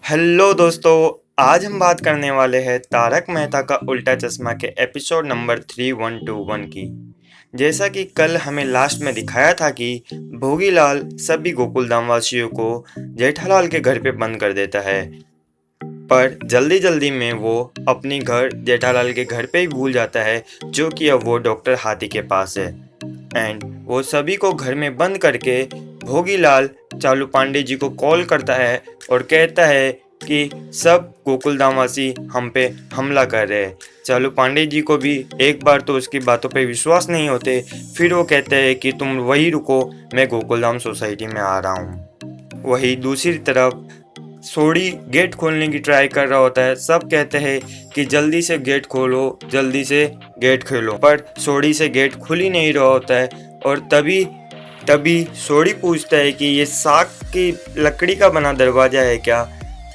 Hello दोस्तों। आज हम बात करने वाले हैं तारक मेहता का उल्टा चश्मा के एपिसोड नंबर 3121 की। जैसा कि कल हमें लास्ट में दिखाया था कि भोगीलाल सभी गोकुलधाम वासियों को जेठालाल के घर पे बंद कर देता है, पर जल्दी जल्दी में वो अपनी घर जेठालाल के घर पे ही भूल जाता है, जो कि अब वो डॉक्टर हाथी के पास है। एंड वो सभी को घर में बंद करके भोगीलाल चालू पांडे जी को कॉल करता है और कहता है कि सब गोकुलधामवासी हम पे हमला कर रहे हैं। चालू पांडे जी को भी एक बार तो उसकी बातों पे विश्वास नहीं होते, फिर वो कहते हैं कि तुम वहीं रुको, मैं गोकुलधाम सोसाइटी में आ रहा हूँ। वही दूसरी तरफ सोडी गेट खोलने की ट्राई कर रहा होता है। सब कहते हैं कि जल्दी से गेट खोलो, जल्दी से गेट खोलो, पर सोडी से गेट खुल ही नहीं रहा होता है। और तभी तभी सोडी पूछता है कि ये साग की लकड़ी का बना दरवाज़ा है क्या?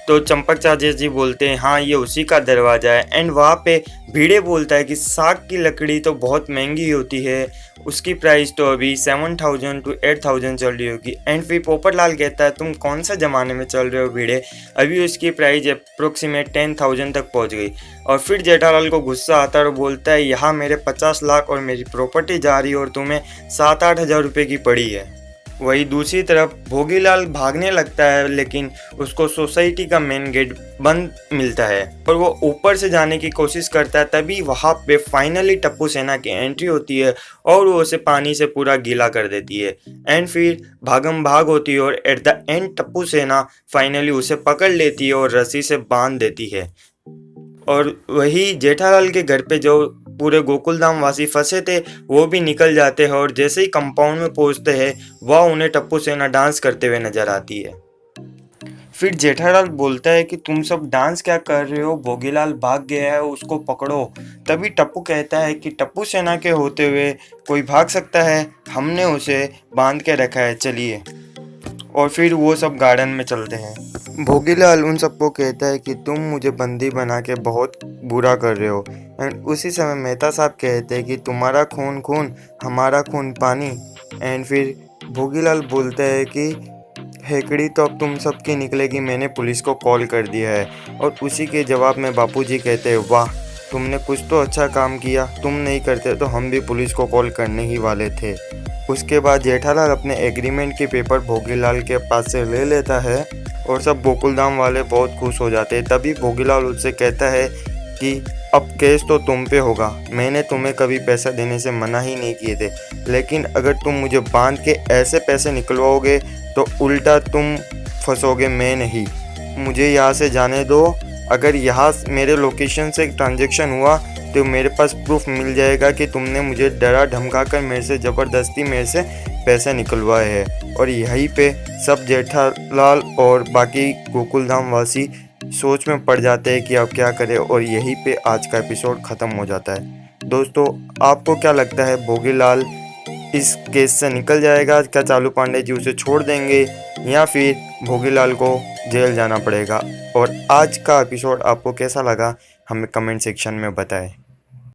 तो चंपक चाचा जी बोलते हैं हाँ, ये उसी का दरवाज़ा है। एंड वहाँ पे भिड़े बोलता है कि साग की लकड़ी तो बहुत महंगी होती है, उसकी प्राइस तो अभी 7,000 to 8,000 चल रही होगी। एंड फिर पोपटलाल कहता है तुम कौन सा ज़माने में चल रहे हो भिड़े, अभी उसकी प्राइस अप्रोक्सीमेट 10,000 तक पहुँच गई। और फिर जेठालाल को गुस्सा आता है और बोलता है यहाँ मेरे 50 लाख और मेरी प्रॉपर्टी जा रही है और तुम्हें 7-8 हज़ार रुपये की पड़ी है। वही दूसरी तरफ भोगीलाल भागने लगता है, लेकिन उसको सोसाइटी का मेन गेट बंद मिलता है और वो ऊपर से जाने की कोशिश करता है। तभी वहाँ पे फाइनली टप्पू सेना की एंट्री होती है और वो उसे पानी से पूरा गीला कर देती है। एंड फिर भागम भाग होती है और एट द एंड टप्पू सेना फाइनली उसे पकड़ लेती है और रस्सी से बांध देती है। और वही जेठालाल के घर पे जो पूरे गोकुलधाम वासी फंसे थे वो भी निकल जाते हैं और जैसे ही कंपाउंड में पहुंचते हैं वह उन्हें टप्पू सेना डांस करते हुए नजर आती है। फिर जेठालाल बोलता है कि तुम सब डांस क्या कर रहे हो, भोगीलाल भाग गया है, उसको पकड़ो। तभी टप्पू कहता है कि टप्पू सेना के होते हुए कोई भाग सकता है, हमने उसे बांध के रखा है, चलिए। और फिर वो सब गार्डन में चलते हैं। भोगीलाल उन सबको कहता है कि तुम मुझे बंदी बना के बहुत बुरा कर रहे हो। एंड उसी समय मेहता साहब कहते हैं कि तुम्हारा खून खून, हमारा खून पानी। एंड फिर भोगीलाल बोलता है कि हेकड़ी तो अब तुम सबकी निकलेगी, मैंने पुलिस को कॉल कर दिया है। और उसी के जवाब में बापूजी कहते हैं वाह, तुमने कुछ तो अच्छा काम किया, तुम नहीं करते तो हम भी पुलिस को कॉल करने ही वाले थे। उसके बाद जेठालाल अपने एग्रीमेंट के पेपर भोगीलाल के पास से ले लेता है और सब गोकुलधाम वाले बहुत खुश हो जाते हैं। तभी भोगीलाल उससे कहता है कि अब केस तो तुम पे होगा, मैंने तुम्हें कभी पैसा देने से मना ही नहीं किए थे, लेकिन अगर तुम मुझे बांध के ऐसे पैसे निकलवाओगे तो उल्टा तुम फंसोगे, मैं नहीं। मुझे यहाँ से जाने दो, अगर यहाँ मेरे लोकेशन से ट्रांजैक्शन हुआ तो मेरे पास प्रूफ मिल जाएगा कि तुमने मुझे डरा धमका कर मेरे से ज़बरदस्ती मेरे से पैसे निकलवाए हैं। और यहीं पे सब जेठालाल और बाकी गोकुलधाम वासी सोच में पड़ जाते हैं कि अब क्या करें, और यहीं पे आज का एपिसोड ख़त्म हो जाता है। दोस्तों, आपको क्या लगता है, भोगीलाल इस केस से निकल जाएगा? क्या चालू पांडे जी उसे छोड़ देंगे या फिर भोगीलाल को जेल जाना पड़ेगा? और आज का एपिसोड आपको कैसा लगा हमें कमेंट सेक्शन में बताएं।